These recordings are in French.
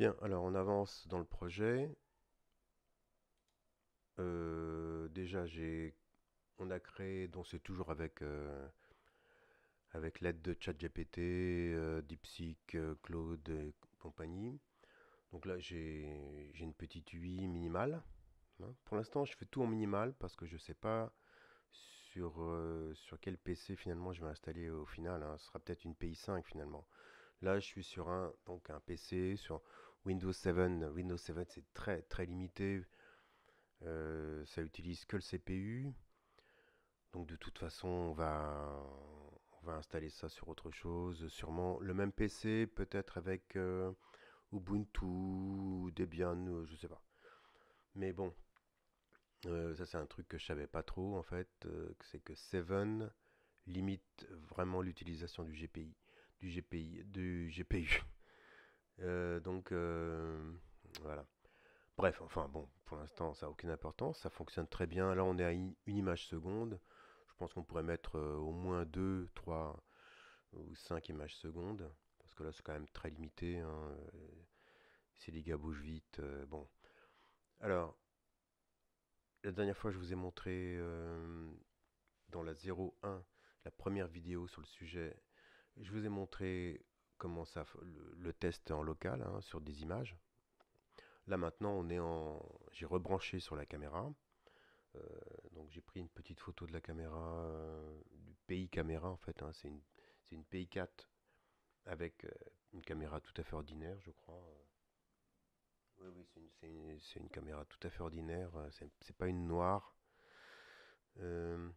Bien, alors on avance dans le projet. Déjà, on a créé, donc c'est toujours avec l'aide de ChatGPT, DeepSeek, Claude et compagnie. Donc là, j'ai une petite UI minimale, hein. Pour l'instant, je fais tout en minimal parce que je ne sais pas sur quel PC finalement je vais installer au final, hein. Ce sera peut-être une PI5 finalement. Là, je suis sur un PC sur Windows 7. Windows 7, c'est très très limité. Ça utilise que le CPU. Donc de toute façon, on va installer ça sur autre chose. Sûrement le même PC, peut-être avec Ubuntu, Debian, je sais pas. Mais bon, ça c'est un truc que je savais pas trop en fait. C'est que Seven limite vraiment l'utilisation du GPU. Donc voilà. Bref, enfin bon, pour l'instant, ça n'a aucune importance. Ça fonctionne très bien. Là, on est à une image seconde. Je pense qu'on pourrait mettre au moins 2, 3 ou 5 images secondes. Parce que là, c'est quand même très limité, hein. Si les gars bougent vite, bon. Alors, la dernière fois, je vous ai montré dans la 01, la première vidéo sur le sujet, je vous ai montré comment le test en local, hein, sur des images. Là, maintenant, j'ai rebranché sur la caméra. Euh, donc j'ai pris une petite photo de la caméra, du pays caméra en fait, hein. C'est une PI4 avec une caméra tout à fait ordinaire, je crois. Oui, oui, c'est une caméra tout à fait ordinaire. C'est pas une noire. Euh,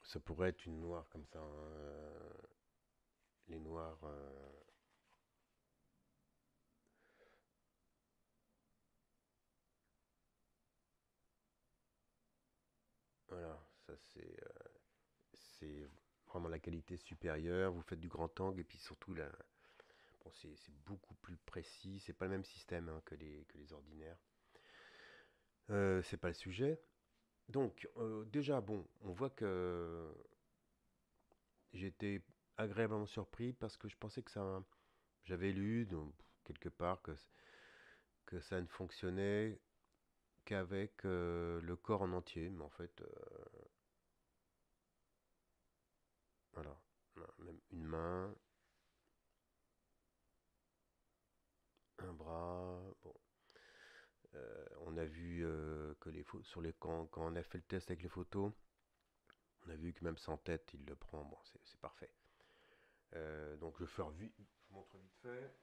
Ça pourrait être une noire comme ça, hein. Les noirs. Voilà, ça c'est vraiment la qualité supérieure. Vous faites du grand angle et puis surtout bon, c'est beaucoup plus précis. C'est pas le même système, hein, que les ordinaires. C'est pas le sujet. Donc, déjà, bon, on voit que j'ai été agréablement surpris parce que je pensais que j'avais lu quelque part que ça ne fonctionnait qu'avec le corps en entier. Mais en fait, voilà. Non, même une main, un bras. Bon, on a vu que quand on a fait le test avec les photos, on a vu que même sans tête, il le prend. Bon, c'est parfait. Donc, je vous montre vite fait.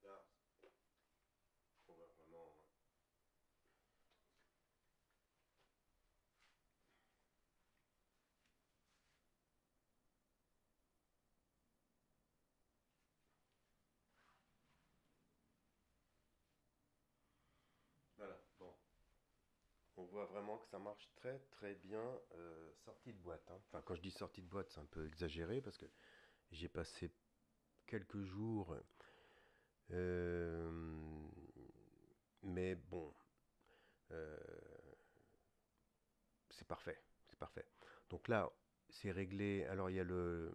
Là, on voit vraiment. Voilà, bon. On voit vraiment que ça marche très très bien sortie de boîte, hein. Enfin, quand je dis sortie de boîte, c'est un peu exagéré parce que j'ai passé quelques jours, euh, mais bon, euh, c'est parfait, c'est parfait. Donc là, c'est réglé. Alors il y a le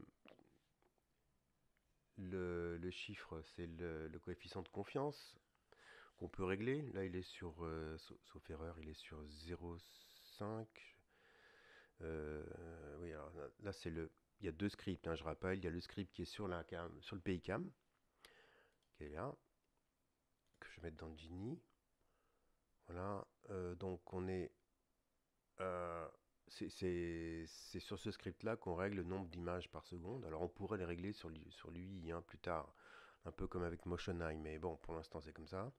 chiffre, c'est le coefficient de confiance qu'on peut régler. Là, il est sauf erreur, il est sur 0,5. Oui, alors là, il y a deux scripts, hein, je rappelle. Il y a le script qui est sur le PayCam, qui est là, que je vais mettre dans Genie. Voilà. Donc on est, euh, c'est sur ce script-là qu'on règle le nombre d'images par seconde. Alors on pourrait les régler sur l'UI, hein, plus tard, un peu comme avec MotionEye, mais bon, pour l'instant c'est comme ça.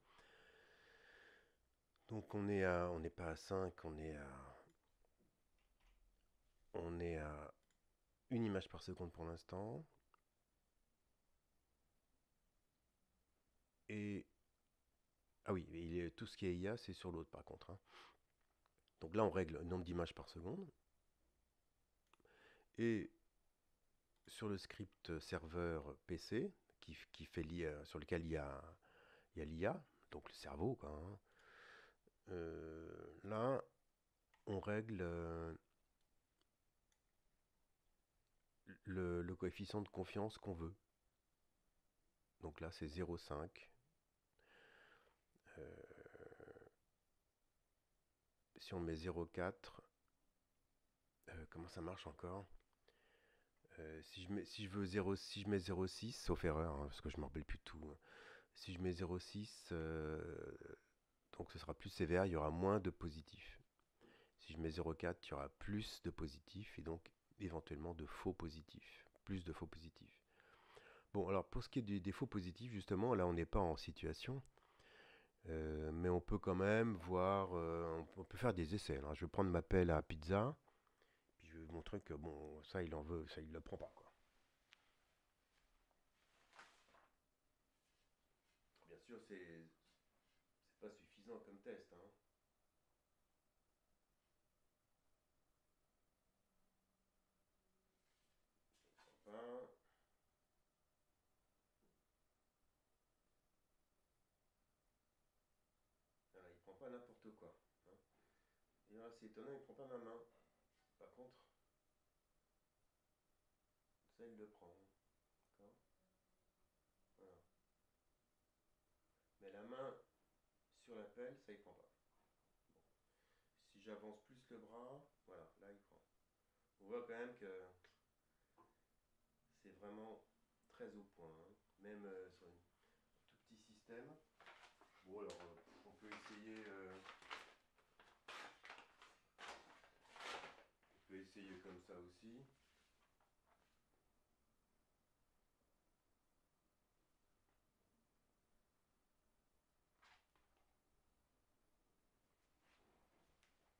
Donc on n'est pas à 5, on est à une image par seconde pour l'instant. Et ah oui, tout ce qui est IA, c'est sur l'autre par contre, hein. Donc là, on règle le nombre d'images par seconde. Et sur le script serveur PC, qui fait l'IA, sur lequel il y a l'IA, donc le cerveau, quoi, hein. Là, on règle le coefficient de confiance qu'on veut. Donc là, c'est 0,5. Si on met 0,4, comment ça marche encore? Si je veux 0, si je mets 0,6, sauf erreur, hein, parce que je ne me rappelle plus de tout, hein. Si je mets 0,6, donc ce sera plus sévère, il y aura moins de positifs. Si je mets 0,4, il y aura plus de positifs et donc éventuellement de faux positifs. Plus de faux positifs. Bon, alors pour ce qui est des faux positifs, justement, là on n'est pas en situation, mais on peut quand même voir, on peut faire des essais. Alors, je vais prendre ma pelle à pizza, puis je vais vous montrer que bon, ça il en veut, ça il le prend pas quoi. Bien sûr, c'est pas suffisant comme test, hein. Enfin, voilà, il prend pas n'importe quoi, hein. Et là, c'est étonnant, il prend pas ma main. Par contre, ça il le prend, hein. D'accord. Voilà. Mais la main sur la pelle, ça il prend pas. Si j'avance plus le bras, voilà, là il prend. On voit quand même que c'est vraiment très au point, hein. Même sur un tout petit système. Bon alors, on peut essayer comme ça aussi.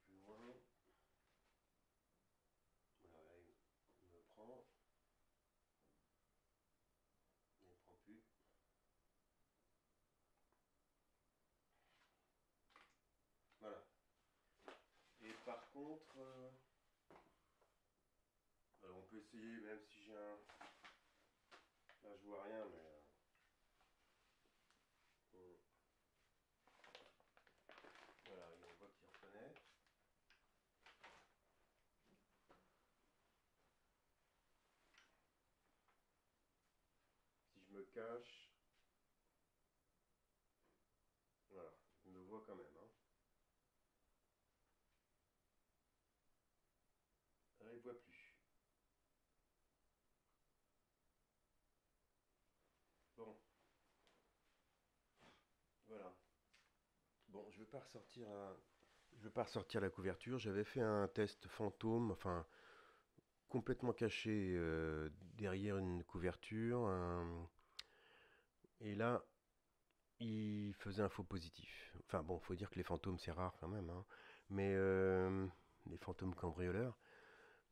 Plus loin. Voilà, là il me prend, il ne prend plus. Voilà. Et par contre, alors on peut essayer, même si j'ai un. Là je vois rien, mais voilà, on voit qu'il reconnaît. Si je me cache, voilà, il me voit quand même, hein. Là il ne voit plus. Bon, voilà. Bon, je vais pas ressortir la couverture. J'avais fait un test fantôme, enfin complètement caché derrière une couverture, et là, il faisait un faux positif. Enfin bon, faut dire que les fantômes c'est rare quand même, hein. Mais les fantômes cambrioleurs,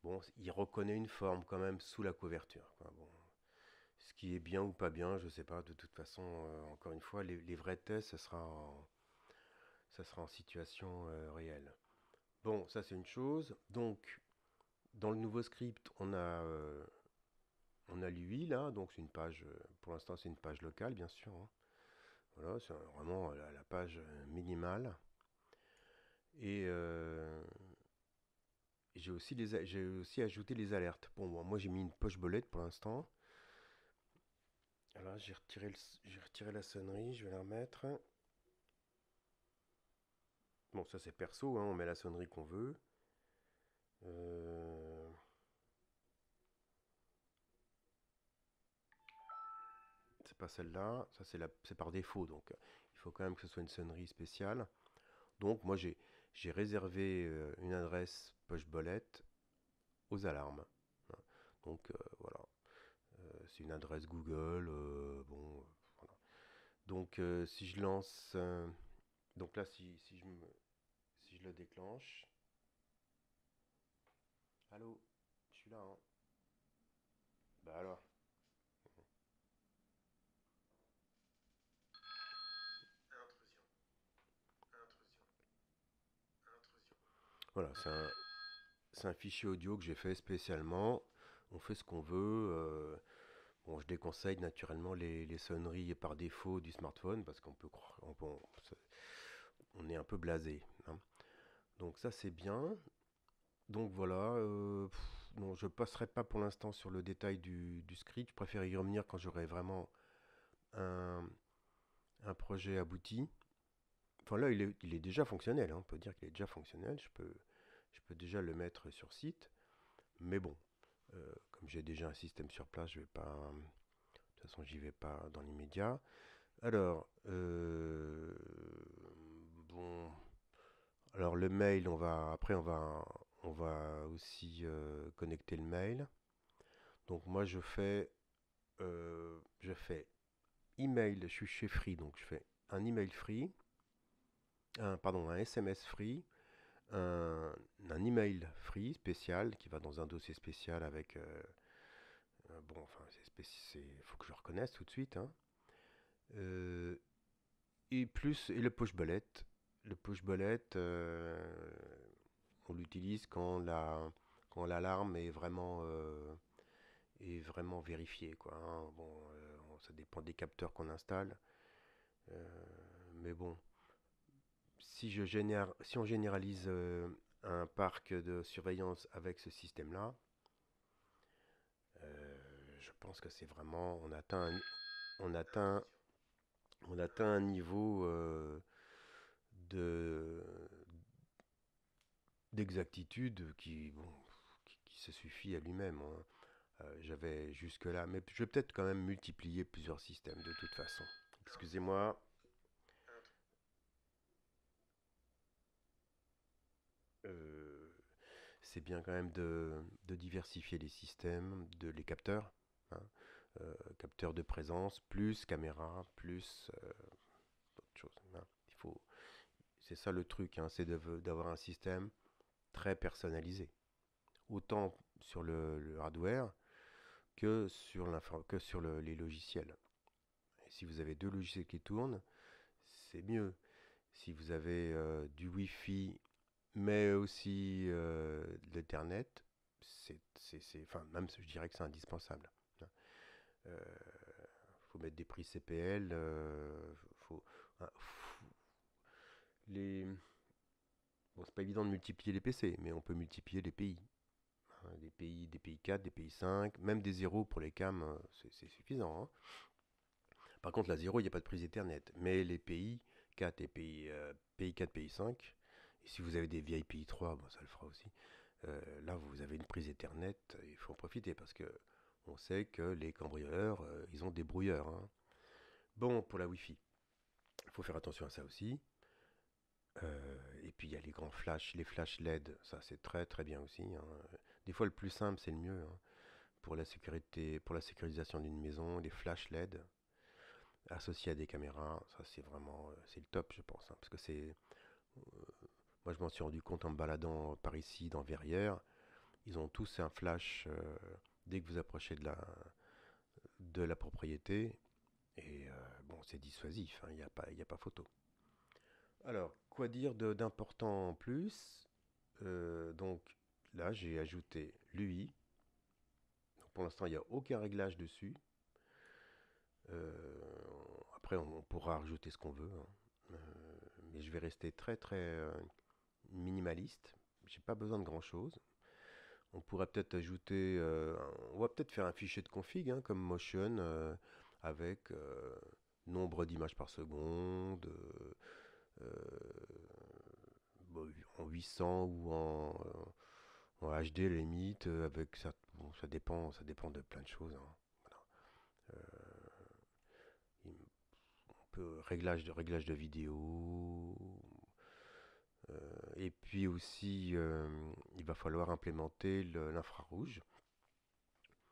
bon, il reconnaît une forme quand même sous la couverture, quoi. Bon, ce qui est bien ou pas bien, je sais pas. De toute façon, encore une fois, les vrais tests, ça sera en situation réelle. Bon, ça c'est une chose. Donc, dans le nouveau script, on a l'UI là, donc c'est une page, pour l'instant c'est une page locale bien sûr, hein. Voilà, c'est vraiment la page minimale. Et j'ai aussi ajouté les alertes. Bon, moi j'ai mis une poche bolette pour l'instant. Alors j'ai retiré la sonnerie, je vais la remettre. Bon, ça c'est perso, hein, on met la sonnerie qu'on veut. Euh, c'est pas celle-là, ça c'est par défaut, donc il faut quand même que ce soit une sonnerie spéciale. Donc moi j'ai réservé une adresse poche bolette aux alarmes, hein. Donc voilà. C'est une adresse Google. Bon, voilà. Donc si je lance, donc là si je le déclenche, allô, je suis là, hein. Bah alors, intrusion, intrusion, intrusion. Voilà, c'est un fichier audio que j'ai fait spécialement. On fait ce qu'on veut. Bon, je déconseille naturellement les sonneries par défaut du smartphone parce qu'on peut croire, on est un peu blasé, hein. Donc ça c'est bien. Donc voilà, bon, je passerai pas pour l'instant sur le détail du script. Je préfère y revenir quand j'aurai vraiment un, un projet abouti. Enfin là, il est déjà fonctionnel, hein. On peut dire qu'il est déjà fonctionnel. Je peux déjà le mettre sur site. Mais bon, comme j'ai déjà un système sur place, je vais pas. De toute façon, j'y vais pas dans l'immédiat. Alors, bon, alors le mail, après on va aussi connecter le mail. Donc moi je fais email, je suis chez Free, donc je fais un email free, pardon, un SMS free, un, un email free spécial qui va dans un dossier spécial avec, bon, enfin, faut que je le reconnaisse tout de suite, hein. Euh, et le push bullet. Le push bullet, on l'utilise quand l'alarme est vraiment vérifiée, quoi, hein. Bon, ça dépend des capteurs qu'on installe. Euh, mais bon, si on généralise un parc de surveillance avec ce système-là, je pense que c'est vraiment, on atteint, on atteint un niveau de d'exactitude qui se suffit à lui-même, hein. J'avais jusque-là, mais je vais peut-être quand même multiplier plusieurs systèmes de toute façon. Excusez-moi. euh, c'est bien quand même de diversifier les systèmes, les capteurs, hein. Capteurs de présence, plus caméra, plus autre chose, hein. C'est ça le truc, hein, c'est d'avoir un système très personnalisé, autant sur le hardware que sur les logiciels. Et si vous avez deux logiciels qui tournent, c'est mieux. Si vous avez du Wi-Fi, mais aussi de l'Ethernet, enfin, même je dirais que c'est indispensable, hein. Euh, faut mettre des prix CPL, faut, hein, les, bon, c'est pas évident de multiplier les PC, mais on peut multiplier les pays, hein, des pays 4, des pays 5, même des zéros pour les cams, c'est suffisant, hein. Par contre, la zéro, il n'y a pas de prise Ethernet, mais les pays 4 et pays 4, pays 5, et si vous avez des vieilles pays 3, bon, ça le fera aussi. Là, vous avez une prise Ethernet, il faut en profiter parce que on sait que les cambrioleurs, ils ont des brouilleurs, hein. Bon, pour la Wi-Fi, il faut faire attention à ça aussi. Et puis il y a les grands flashs, les flashs LED, ça c'est très très bien aussi, hein. Des fois, le plus simple, c'est le mieux, hein. Pour la sécurité, pour la sécurisation d'une maison, les flashs LED associés à des caméras, ça c'est vraiment, c'est le top, je pense, hein, parce que moi je m'en suis rendu compte en me baladant par ici, dans Verrières. Ils ont tous un flash dès que vous approchez de la propriété. Et bon, c'est dissuasif, hein, il y a pas photo. Alors, quoi dire d'important en plus? Donc là, j'ai ajouté l'UI. Pour l'instant, il n'y a aucun réglage dessus. Après, on pourra rajouter ce qu'on veut, hein. Mais je vais rester très très minimaliste. J'ai pas besoin de grand chose. On pourrait peut-être ajouter, on va peut-être faire un fichier de config, hein, comme Motion, avec nombre d'images par seconde, bon, en 800 ou en HD limite, avec ça, bon, ça dépend de plein de choses, hein. Voilà. On peut réglage de vidéo, et puis aussi, il va falloir implémenter l'infrarouge.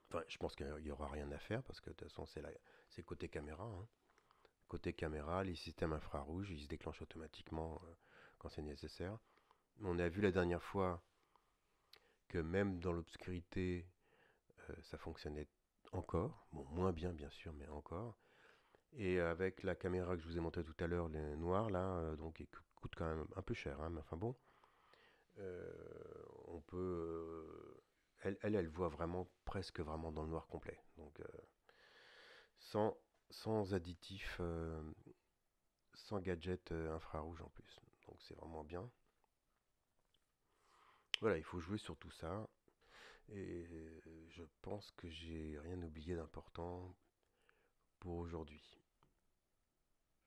Enfin, je pense qu'il n'y aura rien à faire parce que de toute façon, c'est côté caméra, hein. Côté caméra, les systèmes infrarouges, ils se déclenchent automatiquement quand c'est nécessaire. On a vu la dernière fois que même dans l'obscurité, ça fonctionnait encore. Bon, moins bien, bien sûr, mais encore. Et avec la caméra que je vous ai montré tout à l'heure, les noirs, là, donc, qui coûte quand même un peu cher, hein, mais enfin bon, euh, on peut. Elle voit vraiment, presque vraiment dans le noir complet. Donc, sans, sans additif, sans gadget infrarouge en plus. Donc, c'est vraiment bien. Voilà, il faut jouer sur tout ça. Et je pense que j'ai rien oublié d'important pour aujourd'hui.